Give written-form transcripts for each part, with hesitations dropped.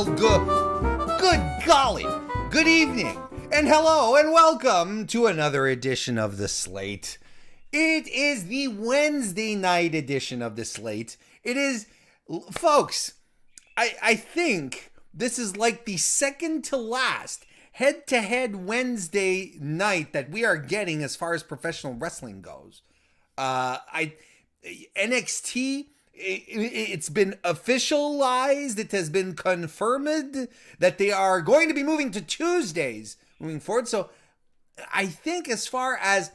Well, good golly, good evening, and hello, and welcome to another edition of The Slate. It is the Wednesday night edition of The Slate. It is, folks, I think this is like the second to last head-to-head Wednesday night that we are getting as far as professional wrestling goes. NXT, it's been officialized, it has been confirmed that they are going to be moving to Tuesdays moving forward. So I think as far as,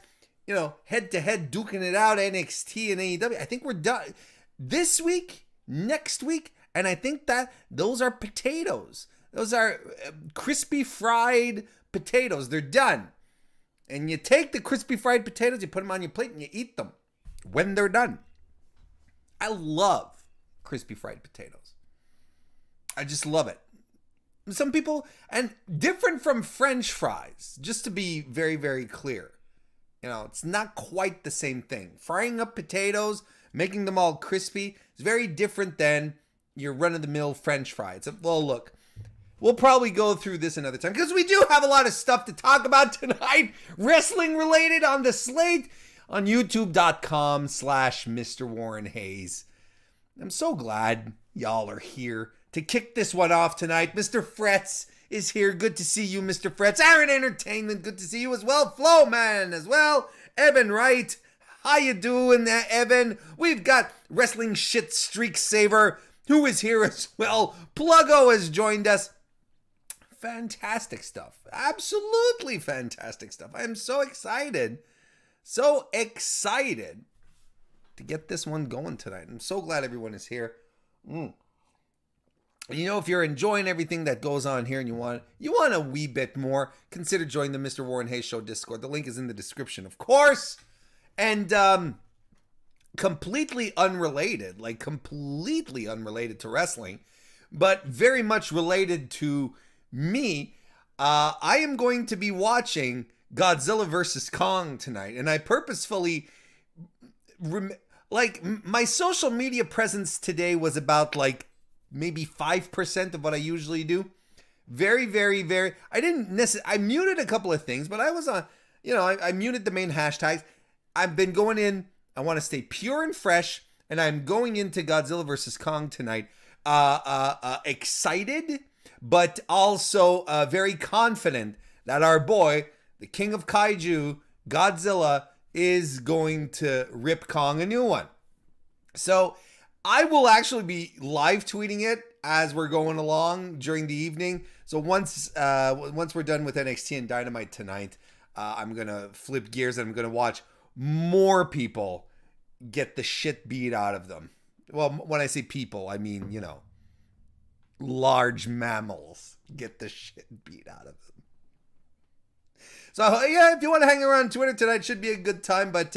head-to-head duking it out, NXT and AEW, I think we're done this week, next week, and I think that those are potatoes. Those are crispy fried potatoes. They're done. And you take the crispy fried potatoes, you put them on your plate, and you eat them when they're done. I love crispy fried potatoes. I just love it. Some people, and different from French fries, just to be very, very clear. It's not quite the same thing. Frying up potatoes, making them all crispy, is very different than your run-of-the-mill French fry. Well, look, we'll probably go through this another time because we do have a lot of stuff to talk about tonight, wrestling related on the slate on youtube.com/MrWarrenHayes. I'm so glad y'all are here to kick this one off tonight. Mr. Fretz is here. Good to see you, Mr. Fretz. Aaron Entertainment, good to see you as well. Flow Man as well. Evan Wright, how you doing, Evan? We've got Wrestling Shit Streak Saver, who is here as well. Pluggo has joined us. Fantastic stuff. Absolutely fantastic stuff. I am so excited. So excited to get this one going tonight. I'm so glad everyone is here. If you're enjoying everything that goes on here and you want a wee bit more, consider joining the Mr. Warren Hayes Show Discord. The link is in the description, of course. And completely unrelated to wrestling, but very much related to me. I am going to be watching Godzilla vs. Kong tonight, and I purposefully my social media presence today was about maybe 5% of what I usually do. Very, very, very. I muted a couple of things, but I was on, I muted the main hashtags. I've been going in. I want to stay pure and fresh, and I'm going into Godzilla vs. Kong tonight. Excited, but also very confident that our boy, the king of kaiju, Godzilla, is going to rip Kong a new one. So I will actually be live tweeting it as we're going along during the evening. So once we're done with NXT and Dynamite tonight, I'm going to flip gears and I'm going to watch more people get the shit beat out of them. Well, when I say people, I mean, large mammals get the shit beat out of them. So, yeah, if you want to hang around Twitter tonight, should be a good time. But,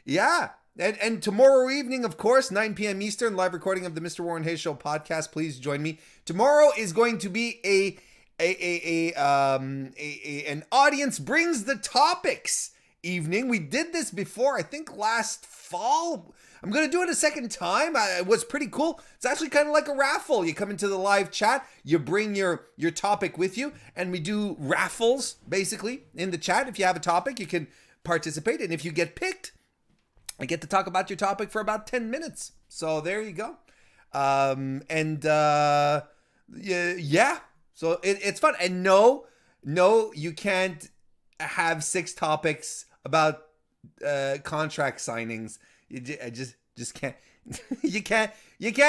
yeah. And tomorrow evening, of course, 9 p.m. Eastern, live recording of the Mr. Warren Hayes Show podcast. Please join me. Tomorrow is going to be an audience brings the topics evening. We did this before, I think last fall. I'm going to do it a second time. It was pretty cool. It's actually kind of like a raffle. You come into the live chat, you bring your topic with you, and we do raffles, basically, in the chat. If you have a topic, you can participate. And if you get picked, I get to talk about your topic for about 10 minutes. So there you go. Yeah. So it's fun. And no, you can't have 6 topics about contract signings. I just can't. You can't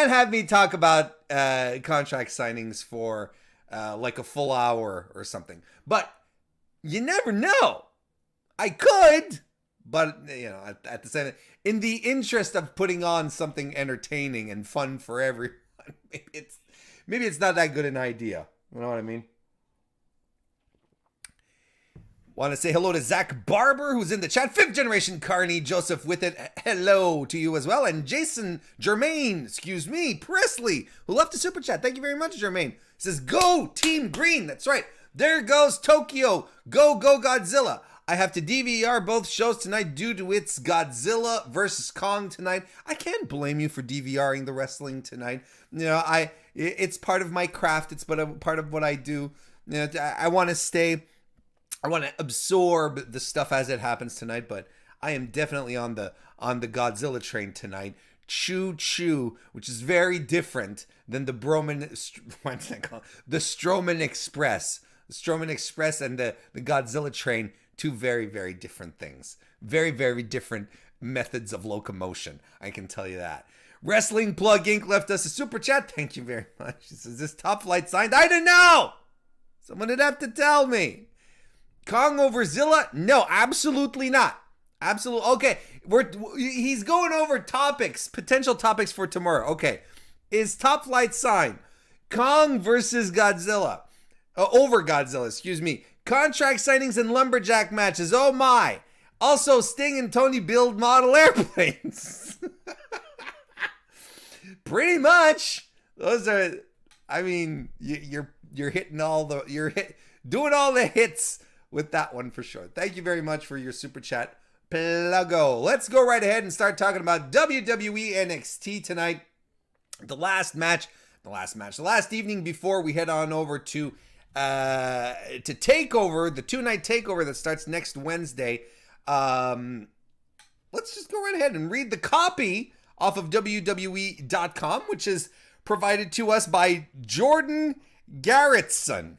have me talk about contract signings for like a full hour or something. But you never know. I could, but at the same, in the interest of putting on something entertaining and fun for everyone, maybe it's not that good an idea. You know what I mean? Want to say hello to Zach Barber, who's in the chat. 5th generation Carney, Joseph with it. Hello to you as well. And Jason Germain, Presley, who left a super chat. Thank you very much, Germain. Says, go Team Green. That's right. There goes Tokyo. Go Godzilla. I have to DVR both shows tonight due to its Godzilla versus Kong tonight. I can't blame you for DVRing the wrestling tonight. It's part of my craft. It's part of what I do. You know, I want to absorb the stuff as it happens tonight, but I am definitely on the Godzilla train tonight. Choo choo, which is very different than the the Strowman Express. The Strowman Express and the Godzilla train, two very, very different things. Very, very different methods of locomotion. I can tell you that. Wrestling Plug Inc. left us a super chat. Thank you very much. He says, this Top Flight signed? I didn't know! Someone would have to tell me. Kong over Zilla? No, absolutely not. Absolutely. Okay, he's going over topics, potential topics for tomorrow. Okay, is Top Flight signed? Kong versus Godzilla. Over Godzilla, excuse me. Contract signings and lumberjack matches. Oh my. Also, Sting and Tony build model airplanes. Pretty much. Those are, I mean, you're hitting doing all the hits with that one for sure.'t you very much for your super chat, Pluggo. Let's go right ahead and start talking about WWE NXT tonight. The last evening before we head on over to Takeover, the 2-night Takeover that starts next Wednesday. Let's just go right ahead and read the copy off of WWE.com, which is provided to us by Jordan Garrettson.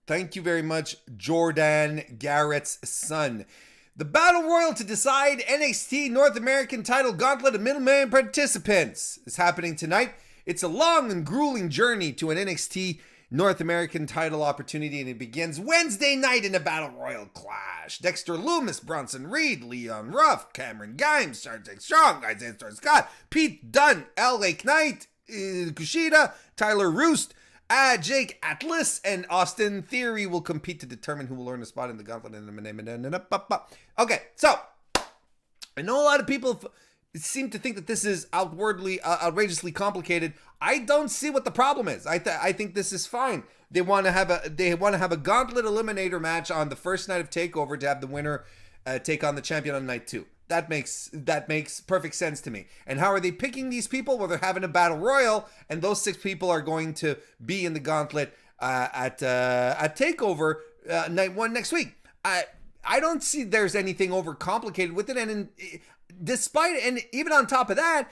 Thank you very much, Jordan Garrett's son. The Battle Royal to decide NXT North American title gauntlet of middleman participants is happening tonight. It's a long and grueling journey to an NXT North American title opportunity, and it begins Wednesday night in a Battle Royal clash. Dexter Lumis, Bronson Reed, Leon Ruff, Cameron Grimes, Sergeant Strong, Isaiah Scott, Pete Dunne, LA Knight, Kushida, Tyler Roost, Jake Atlas, and Austin Theory will compete to determine who will earn a spot in the gauntlet. Okay, so I know a lot of people seem to think that this is outrageously complicated. I don't see what the problem is. I think this is fine. They want to have a gauntlet eliminator match on the first night of Takeover to have the winner take on the champion on night 2. That makes perfect sense to me. And how are they picking these people? Well, they're having a battle royal, and those 6 people are going to be in the gauntlet at Takeover night 1 next week. I don't see there's anything overcomplicated with it, and even on top of that,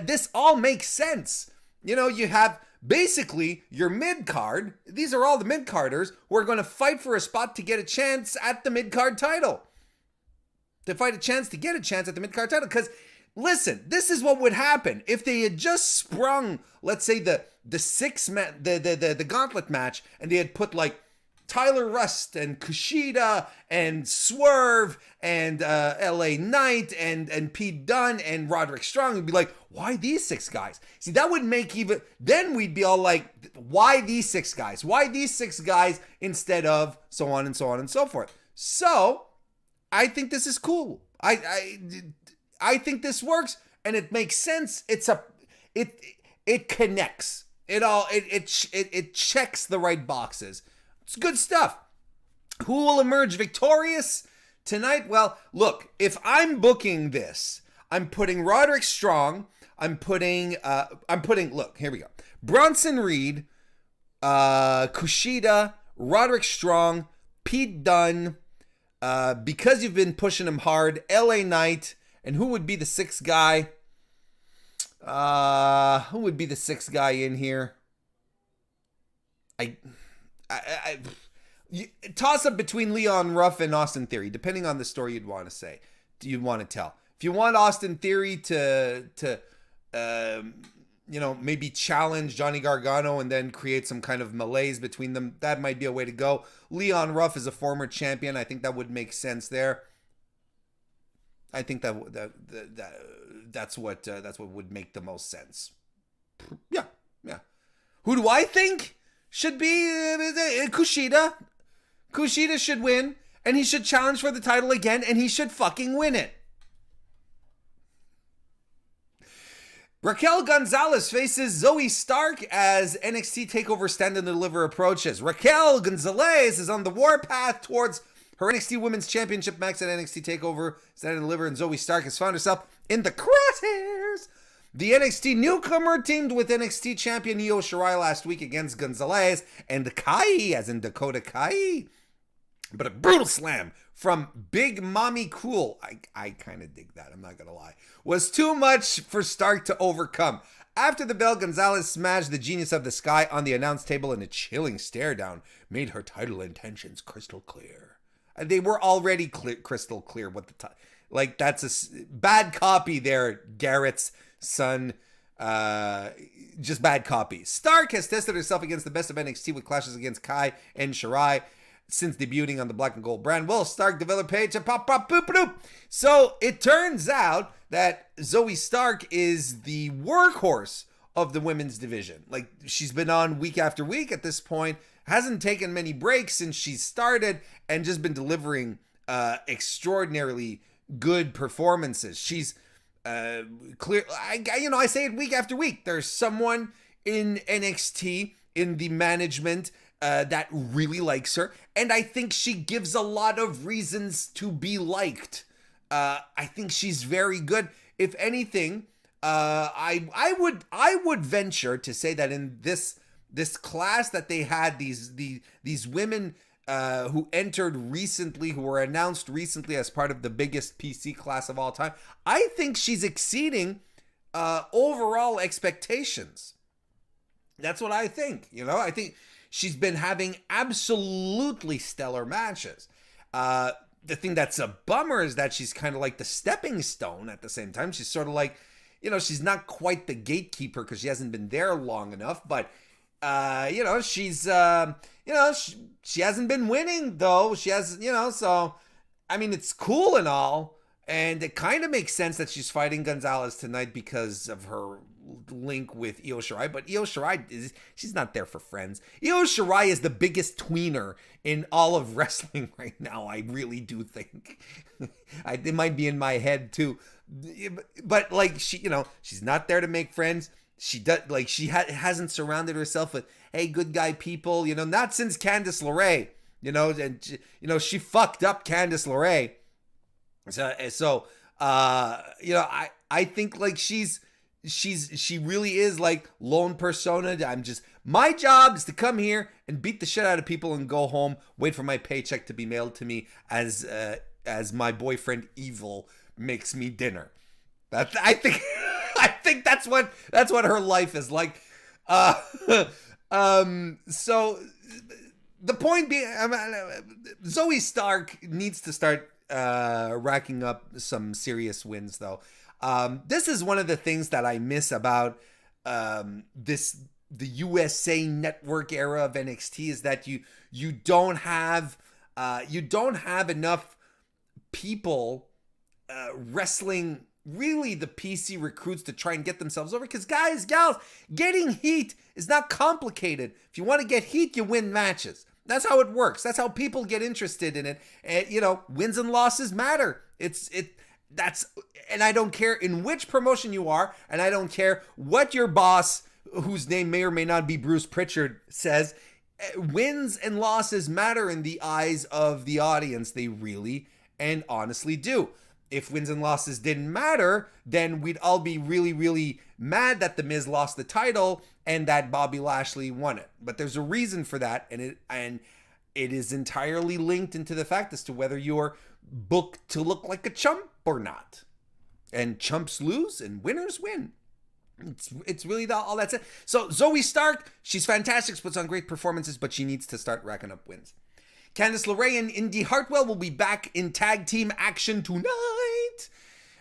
this all makes sense. You know, you have basically your mid-card. These are all the mid-carders who are going to fight for a spot to get a chance at the mid-card title. Because, listen, this is what would happen if they had just sprung, let's say, the gauntlet match, and they had put like Tyler Rust and Kushida and Swerve and LA Knight and Pete Dunne and Roderick Strong. We'd be like, why these 6 guys? See, that would make then we'd be all like, why these 6 guys? Why these 6 guys instead of so on and so on and so forth? So I think this is cool. I think this works and it makes sense. It connects. It checks the right boxes. It's good stuff. Who will emerge victorious tonight? Well, look, if I'm booking this, I'm putting Roderick Strong. Look, here we go. Bronson Reed, Kushida, Roderick Strong, Pete Dunne, because you've been pushing him hard, LA Knight, and who would be the 6th guy? Who would be the 6th guy in here? I toss up between Leon Ruff and Austin Theory, depending on the story you'd want to tell. If you want Austin Theory to maybe challenge Johnny Gargano and then create some kind of malaise between them, that might be a way to go. Leon Ruff is a former champion. I think that would make sense there. I think that's what would make the most sense. Yeah. Who do I think should be Kushida? Kushida should win, and he should challenge for the title again, and he should fucking win it. Raquel Gonzalez faces Zoe Stark as NXT TakeOver Stand and Deliver approaches. Raquel Gonzalez is on the warpath towards her NXT Women's Championship match at NXT TakeOver Stand and Deliver, and Zoe Stark has found herself in the crosshairs The NXT newcomer teamed with NXT champion Io Shirai last week against Gonzalez and Kai, as in Dakota Kai. But a brutal slam from Big Mommy Cool, I kind of dig that, I'm not going to lie, was too much for Stark to overcome. After the bell, Gonzalez smashed the Genius of the Sky on the announce table, and a chilling stare down made her title intentions crystal clear. They were already crystal clear. What the like, that's a bad copy there, Garrett's son. Just bad copy. Stark has tested herself against the best of NXT with clashes against Kai and Shirai since debuting on the Black and Gold brand. Well, Stark developed page and pop boop boop. So it turns out that Zoe Stark is the workhorse of the women's division. Like, she's been on week after week at this point, hasn't taken many breaks since she started, and just been delivering extraordinarily good performances. She's clear. I say it week after week. There's someone in NXT in the management that really likes her, and I think she gives a lot of reasons to be liked. I think she's very good. If anything, I would venture to say that in this class that they had, these women who entered recently, who were announced recently as part of the biggest PC class of all time, I think she's exceeding overall expectations. That's what I think. I think she's been having absolutely stellar matches. The thing that's a bummer is that she's kind of like the stepping stone at the same time. She's sort of like, she's not quite the gatekeeper because she hasn't been there long enough, but she's she hasn't been winning though. She has, so I mean, it's cool and all, and it kind of makes sense that she's fighting Gonzalez tonight because of her link with Io Shirai, but Io Shirai she's not there for friends. Io Shirai is the biggest tweener in all of wrestling right now. I really do think it might be in my head too, but like, she's not there to make friends. She does, like, she hasn't surrounded herself with, hey, good guy people, not since Candice LeRae, and she fucked up Candice LeRae. So I think like she really is like lone persona. My job is to come here and beat the shit out of people and go home, wait for my paycheck to be mailed to me as my boyfriend Evil makes me dinner. I think that's what her life is like. So the point being, Zoe Stark needs to start racking up some serious wins though. This is one of the things that I miss about the USA Network era of NXT, is that you don't have enough people wrestling really the PC recruits to try and get themselves over, because guys, gals, getting heat is not complicated. If you want to get heat, you win matches. That's how it works. That's how people get interested in it. And, wins and losses matter. And I don't care in which promotion you are, and I don't care what your boss, whose name may or may not be Bruce Pritchard, says. Wins and losses matter in the eyes of the audience. They really and honestly do. If wins and losses didn't matter, then we'd all be really, really mad that The Miz lost the title and that Bobby Lashley won it. But there's a reason for that, and it is entirely linked into the fact as to whether you're booked to look like a chump or not. And chumps lose and winners win. It's really all that's it. So Zoe Stark, she's fantastic, she puts on great performances, but she needs to start racking up wins. Candice LeRae and Indy Hartwell will be back in tag team action tonight.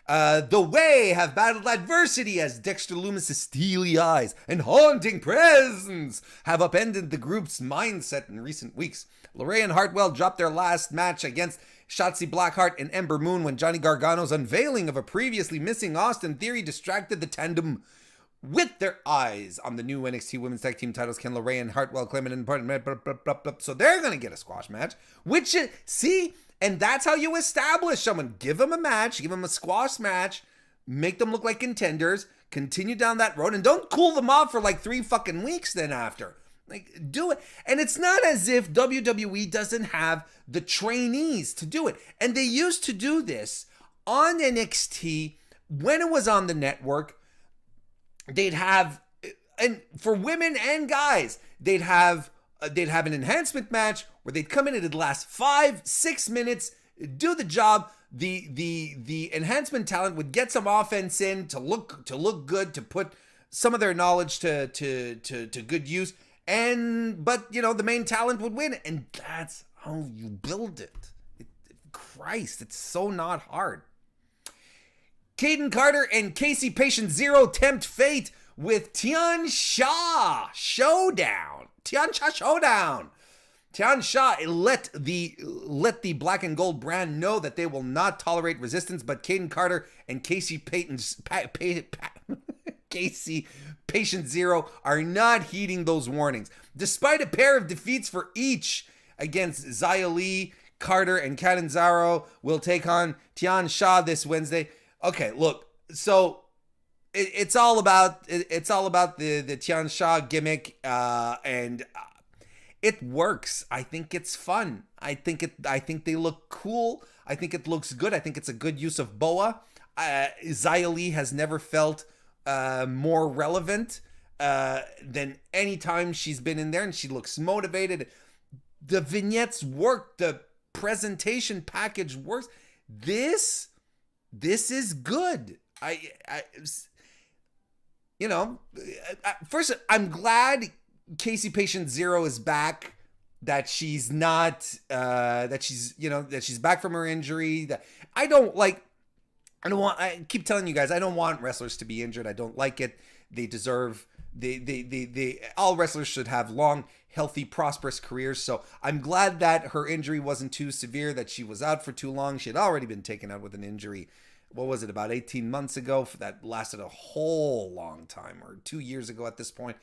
The Way have battled adversity as Dexter Loomis' steely eyes and haunting presence have upended the group's mindset in recent weeks. LeRae and Hartwell dropped their last match against Shotzi Blackheart and Ember Moon when Johnny Gargano's unveiling of a previously missing Austin Theory distracted the tandem. With their eyes on the new NXT Women's Tag Team titles, can LeRae and Hartwell claim an important so they're going to get a squash match, and that's how you establish someone. Give them a match, give them a squash match, make them look like contenders, continue down that road, and don't cool them off for like 3 fucking weeks then after. Like, do it. And it's not as if WWE doesn't have the trainees to do it. And they used to do this on NXT when it was on the network. they'd have, and for women and guys, they'd have an enhancement match where they'd come in and it'd last 5-6 minutes, do the job. The enhancement talent would get some offense in to look good, to put some of their knowledge to good use, but the main talent would win, and that's how you build it. Christ, it's so not hard. Caden Carter and Casey Patient Zero tempt fate with Tian Sha Showdown. Tian Sha let the Black and Gold brand know that they will not tolerate resistance, but Caden Carter and Casey Patient Zero are not heeding those warnings. Despite a pair of defeats for each against Xia Li, Carter and Catanzaro will take on Tian Sha this Wednesday. Okay, look, so it's all about the Tian Sha gimmick, and it works. I think it's fun. I think they look cool. I think it looks good. I think it's a good use of Boa. Xia Li has never felt more relevant than any time she's been in there, and she looks motivated. The vignettes work. The presentation package works. This is good. First, I'm glad Casey Patient Zero is back. That she's not. That she's back from her injury. That I keep telling you guys, I don't want wrestlers to be injured. I don't like it. They deserve. They all wrestlers should have long, healthy, prosperous careers. So I'm glad that her injury wasn't too severe, that she was out for too long. She had already been taken out with an injury. What was it, about 18 months ago? That lasted a whole long time, or 2 years ago at this point.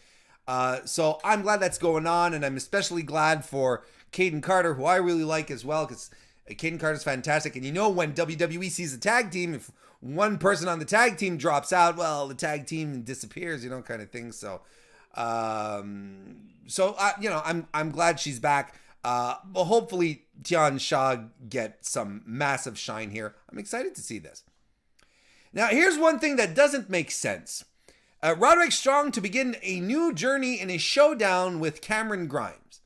So I'm glad that's going on, and I'm especially glad for Caden Carter, who I really like as well, because Caden Carter's fantastic. And when WWE sees a tag team, if one person on the tag team drops out, well, the tag team disappears, kind of thing. So, I'm glad she's back. But hopefully Tian Sha get some massive shine here. I'm excited to see this. Now, here's one thing that doesn't make sense. Roderick Strong to begin a new journey in a showdown with Cameron Grimes.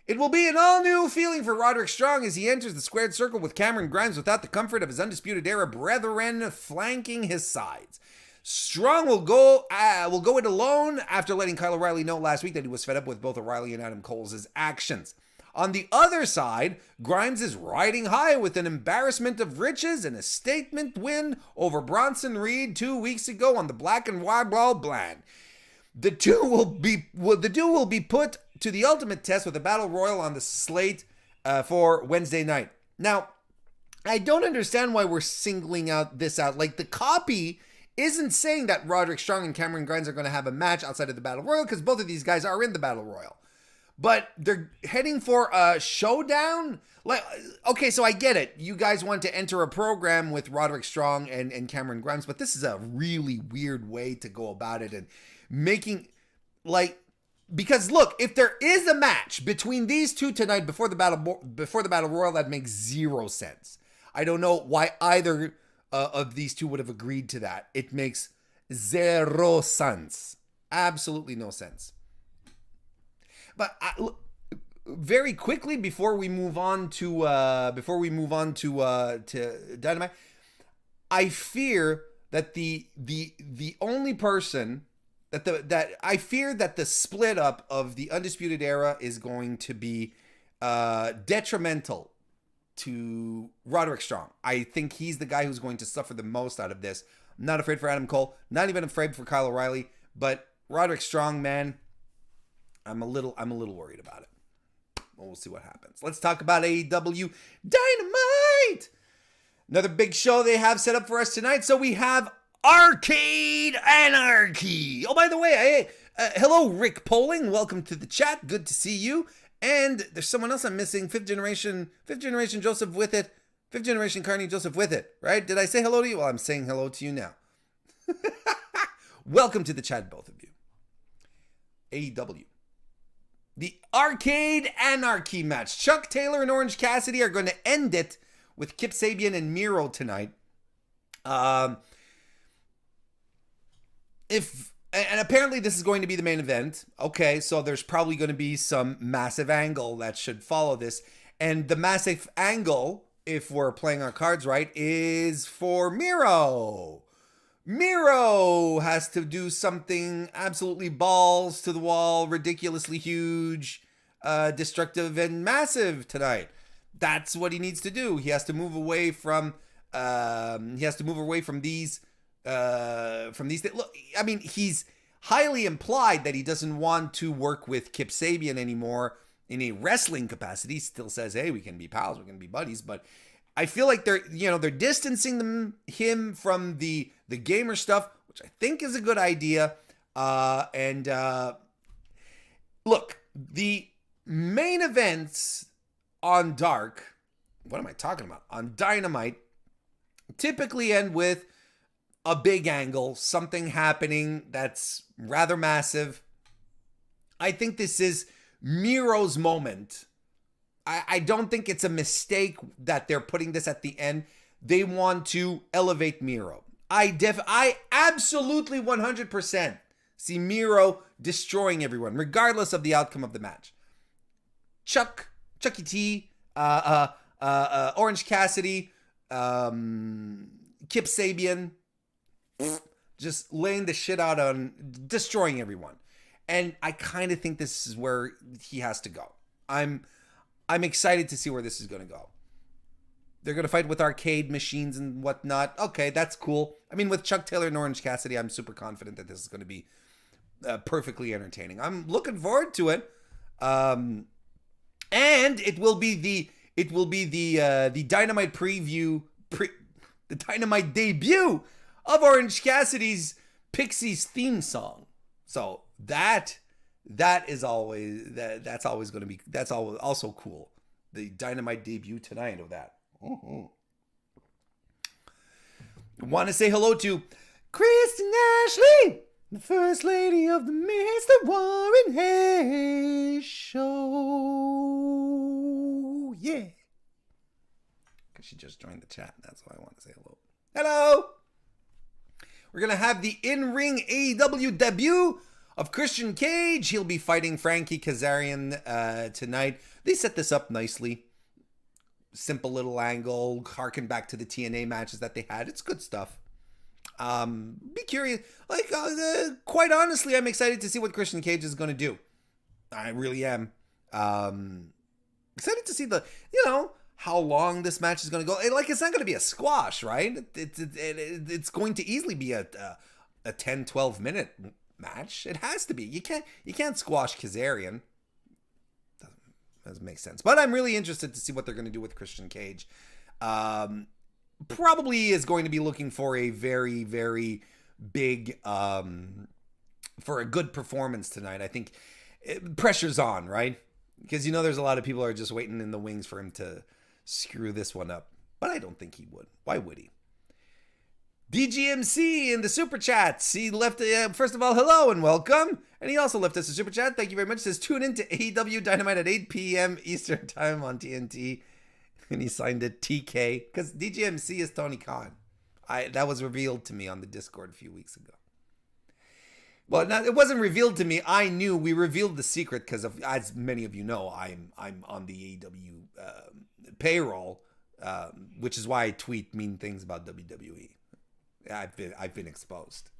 It will be an all-new feeling for Roderick Strong as he enters the squared circle with Cameron Grimes without the comfort of his Undisputed Era brethren flanking his sides. Strong will go it alone after letting Kyle O'Reilly know last week that he was fed up with both O'Reilly and Adam Cole's actions. On the other side, Grimes is riding high with an embarrassment of riches and a statement win over Bronson Reed 2 weeks ago on the Black and White Ball brand. The two will be put to the ultimate test with a battle royal on the slate for Wednesday night. Now, I don't understand why we're singling this out. Like, the copy isn't saying that Roderick Strong and Cameron Grimes are going to have a match outside of the battle royal, because both of these guys are in the battle royal. But they're heading for a showdown? Like, okay, so I get it. You guys want to enter a program with Roderick Strong and Cameron Grimes, but this is a really weird way to go about it, and making, because look, if there is a match between these two tonight before the battle royal, that makes zero sense. I don't know why either of these two would have agreed to that. It makes zero sense. Absolutely no sense. But very quickly before we move on to Dynamite, I fear that the only person I fear that the split up of the Undisputed Era is going to be detrimental to Roderick Strong. I think he's the guy who's going to suffer the most out of this. I'm not afraid for Adam Cole, not even afraid for Kyle O'Reilly, but Roderick Strong, man, I'm a little worried about it. Well, we'll see what happens. Let's talk about AEW Dynamite. Another big show they have set up for us tonight. So we have Arcade Anarchy. Oh, by the way, hello, Rick Poling. Welcome to the chat. Good to see you. And there's someone else I'm missing. Fifth generation Joseph with it. Fifth generation Carney Joseph with it. Right? Did I say hello to you? Well, I'm saying hello to you now. Welcome to the chat, both of you. AEW. The Arcade Anarchy match. Chuck Taylor and Orange Cassidy are going to end it with Kip Sabian and Miro tonight. If And apparently this is going to be the main event. Okay, so there's probably going to be some massive angle that should follow this. And the massive angle, if we're playing our cards right, is for Miro. Miro has to do something absolutely balls to the wall, ridiculously huge, destructive, and massive tonight. That's what he needs to do. He has to move away from. These. Look, I mean, he's highly implied that he doesn't want to work with Kip Sabian anymore in a wrestling capacity. He still says, "Hey, we can be pals, we can be buddies," but I feel like they're distancing him from the gamer stuff, which I think is a good idea. Look, the main events on Dark, what am I talking about? On Dynamite, typically end with a big angle, something happening that's rather massive. I think this is Miro's moment. I don't think it's a mistake that they're putting this at the end. They want to elevate Miro. I absolutely 100% see Miro destroying everyone, regardless of the outcome of the match. Chucky T, Orange Cassidy, Kip Sabian, just laying the shit out on destroying everyone. And I kind of think this is where he has to go. I'm excited to see where this is going to go. They're going to fight with arcade machines and whatnot. Okay, that's cool. I mean, with Chuck Taylor and Orange Cassidy, I'm super confident that this is going to be perfectly entertaining. I'm looking forward to it. And it will be the Dynamite preview, the Dynamite debut of Orange Cassidy's Pixies theme song. So that's always going to be, that's also cool. The Dynamite debut tonight of that. Mm-hmm. Want to say hello to Kristen Ashley, the First Lady of the MrWarrenHayes Show. Yeah. Because she just joined the chat. That's why I want to say hello. Hello. We're going to have the in-ring AEW debut of Christian Cage. He'll be fighting Frankie Kazarian tonight. They set this up nicely. Simple little angle, harken back to the TNA matches that they had. It's good stuff. Be curious. Quite honestly, I'm excited to see what Christian Cage is going to do. I really am. Excited to see how long this match is going to go. It's not going to be a squash, right? It's going to easily be a 10, 12 minute match. It has to be. You can't squash Kazarian. Doesn't make sense. But I'm really interested to see what they're going to do with Christian Cage. Probably is going to be looking for a very, very big, for a good performance tonight. I think pressure's on, right? Because there's a lot of people who are just waiting in the wings for him to screw this one up. But I don't think he would. Why would he? DGMC in the super chats. He left, first of all, hello and welcome. And he also left us a super chat. Thank you very much. Says, tune in to AEW Dynamite at 8 p.m. Eastern Time on TNT. And he signed it TK. Because DGMC is Tony Khan. That was revealed to me on the Discord a few weeks ago. Well, it wasn't revealed to me. I knew. We revealed the secret because, as many of you know, I'm on the AEW payroll, which is why I tweet mean things about WWE. I've been exposed.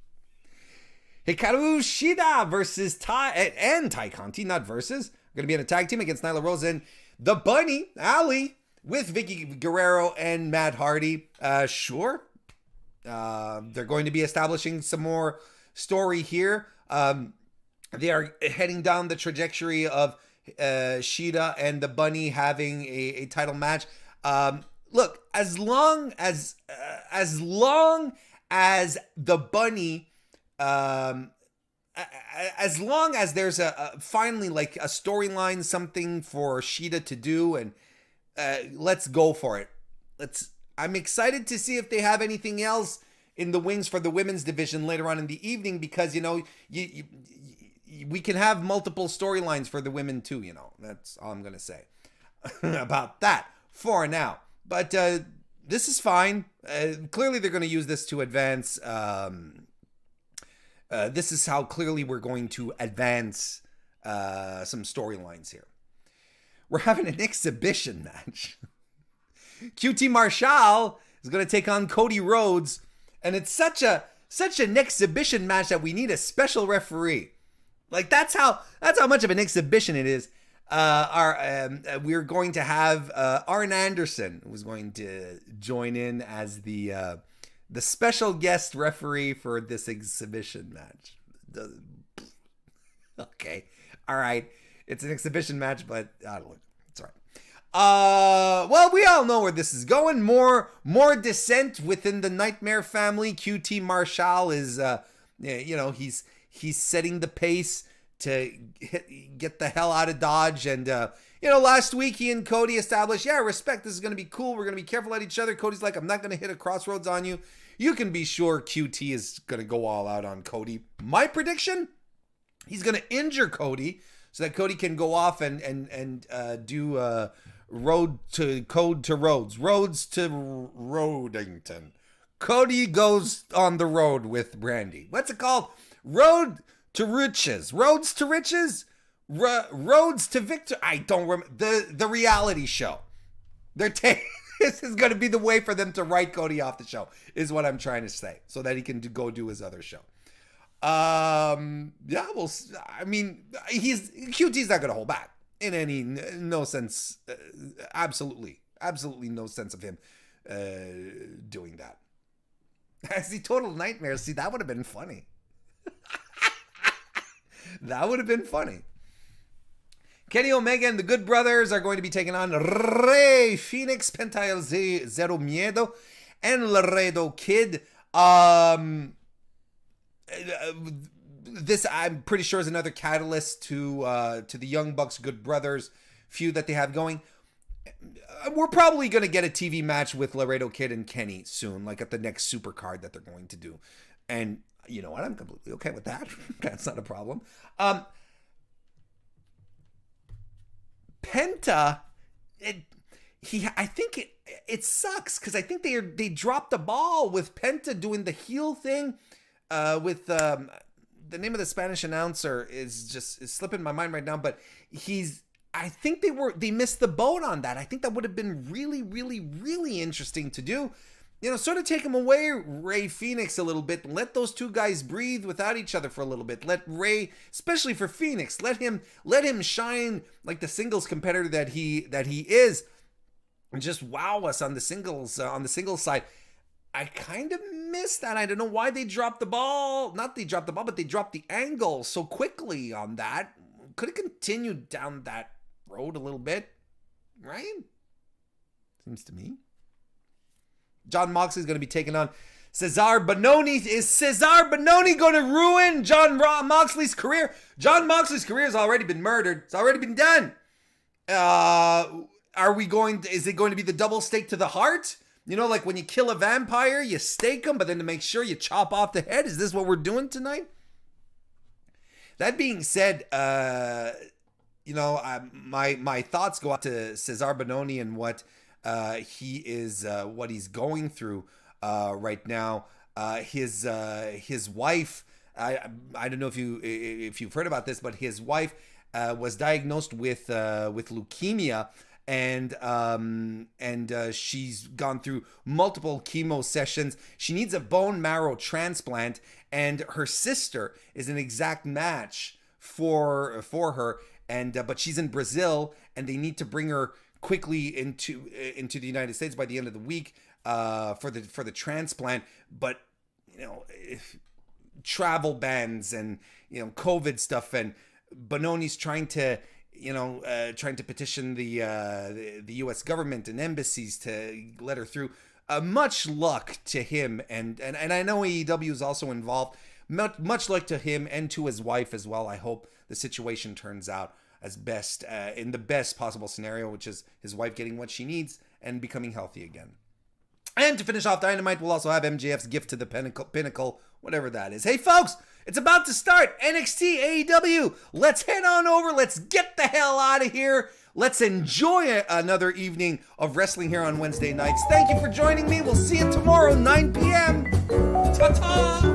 Hikaru Shida versus Tai Conti, not versus. Going to be in a tag team against Nyla Rose and the Bunny, Ali, with Vicky Guerrero and Matt Hardy. Sure. They're going to be establishing some more story here. They are heading down the trajectory of Shida and the Bunny having a title match. Look, as long as the Bunny, as long as there's finally like a storyline, something for Shida to do, and let's go for it. I'm excited to see if they have anything else in the wings for the women's division later on in the evening, because we can have multiple storylines for the women too. That's all I'm gonna say about that for now. But this is fine. Clearly, they're going to use this to advance this is how clearly we're going to advance some storylines here. We're having an exhibition match. QT Marshall is going to take on Cody Rhodes, and it's such an exhibition match that we need a special referee. Like that's how much of an exhibition it is. We're going to have Arn Anderson, who's going to join in as the special guest referee for this exhibition match. Okay, all right, it's an exhibition match, but look, it's all right. Well, we all know where this is going. More dissent within the Nightmare family. QT Marshall is, he's setting the pace to get the hell out of Dodge. And, last week he and Cody established, respect, this is going to be cool. We're going to be careful at each other. Cody's like, I'm not going to hit a crossroads on you. You can be sure QT is going to go all out on Cody. My prediction, he's going to injure Cody so that Cody can go off and do Road to Rhodes. Rhodes to Rodington. Cody goes on the road with Brandy. What's it called? Road to Riches. Roads to Riches? Roads to Victor. I don't remember. The reality show. This is going to be the way for them to write Cody off the show, is what I'm trying to say, so that he can go do his other show. QT's not going to hold back in no sense. Absolutely no sense of him doing that. As the Total Nightmare, see, that would have been funny. That would have been funny. Kenny Omega and the Good Brothers are going to be taking on Rey Fenix, Penta El Zero Miedo, and Laredo Kid. This, I'm pretty sure, is another catalyst to the Young Bucks Good Brothers feud that they have going. We're probably going to get a TV match with Laredo Kid and Kenny soon, like at the next super card that they're going to do. And you know what? I'm completely okay with that. That's not a problem. Penta, I think it sucks because I think they dropped the ball with Penta doing the heel thing. With the name of the Spanish announcer is slipping my mind right now, but I think they missed the boat on that. I think that would have been really, really, really interesting to do. Sort of take him away, Rey Fenix, a little bit, and let those two guys breathe without each other for a little bit. Let Rey, especially for Phoenix, let him shine like the singles competitor that he is, and just wow us on the singles side. I kind of missed that. I don't know why they dropped the ball. Not they dropped the ball, but they dropped the angle so quickly on that. Could have continued down that road a little bit, right? Seems to me. Jon Moxley is going to be taking on Cesar Bononi. Is Cesar Bononi going to ruin Jon Moxley's career? Jon Moxley's career has already been murdered. It's already been done. Is it going to be the double stake to the heart? Like when you kill a vampire, you stake him, but then to make sure you chop off the head. Is this what we're doing tonight? That being said, my thoughts go out to Cesar Bononi and what he's going through right now. His wife, I don't know if you've heard about this, but his wife was diagnosed with leukemia. And she's gone through multiple chemo sessions. She needs a bone marrow transplant, and her sister is an exact match for her. And but she's in Brazil, and they need to bring her quickly into the United States by the end of the week for the transplant. But travel bans and COVID stuff, and Bononi's trying to petition the U.S. government and embassies to let her through. Much luck to him, and I know AEW is also involved. Much luck to him and to his wife as well. I hope the situation turns out as best in the best possible scenario, which is his wife getting what she needs and becoming healthy again. And to finish off Dynamite, we'll also have MJF's gift to the pinnacle, whatever that is. Hey, folks, it's about to start. NXT, AEW. Let's head on over. Let's get the hell out of here. Let's enjoy another evening of wrestling here on Wednesday nights. Thank you for joining me. We'll see you tomorrow, 9 p.m. Ta-ta!